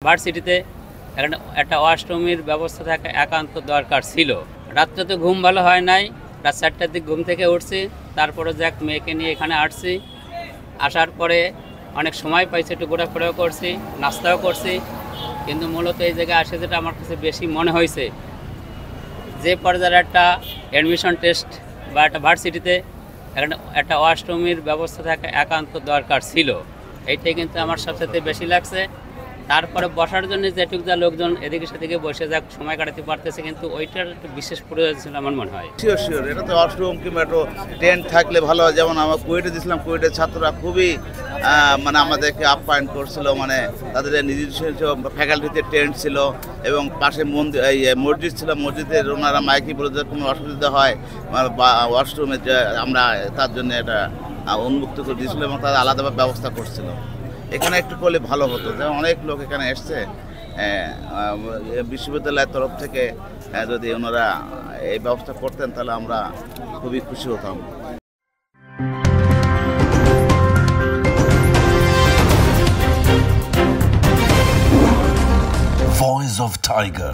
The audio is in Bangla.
ভার্সিটিতে একটা ওয়াশরুমের ব্যবস্থা থাকা একান্ত দরকার ছিল। রাত্রে তো ঘুম ভালো হয় নাই, রাত 4টার দিকে ঘুম থেকে উঠছি, তারপরে যাক মেয়েকে নিয়ে এখানে আসছি। আসার পরে অনেক সময় পাইছি, একটু ঘোরাফেরাও করছি, নাস্তাও করছি, কিন্তু মূলত এই জায়গায় আসে যেটা আমার কাছে বেশি মনে হয়েছে, যে পর্যায়ের একটা অ্যাডমিশন টেস্ট বা একটা ভার্সিটিতে একটা ওয়াশরুমের ব্যবস্থা থাকা একান্ত দরকার ছিল, এইটাই কিন্তু আমার সবচেয়ে বেশি লাগছে। তারপরে বসার জন্য যেটুকু যা লোকজন এদিকে সেদিকে বসে যাক সময় কাটাতে পারতেছে, কিন্তু ওইটার একটু বিশেষ প্রয়োজন ছিল আমার মনে হয়। শিওর এটা তো ওয়াশরুম কিংবা একটু টেন্ট থাকলে ভালো হয়। যেমন আমরা কুয়েটে দিয়েছিলাম, কুয়েটের ছাত্ররা খুবই মানে আমাদেরকে আপ্যায়ন করছিল, মানে তাদের নিজস্ব ফ্যাকাল্টিতে টেন্ট ছিল এবং পাশে মসজিদ ছিল, মসজিদের ওনারা মাইকি বলে যে কোনো অসুবিধা হয় বা ওয়াশরুমে আমরা তার জন্য এটা উন্মুক্ত করে দিয়েছিল এবং তারা আলাদাভাবে ব্যবস্থা করছিল। এখানে একটু করলে ভালো হতো, যেমন অনেক লোক এখানে এসছে বিশ্ববিদ্যালয়ের তরফ থেকে, যদি ওনারা এই ব্যবস্থা করতেন তাহলে আমরা খুবই খুশি হতাম। Voice of Tiger.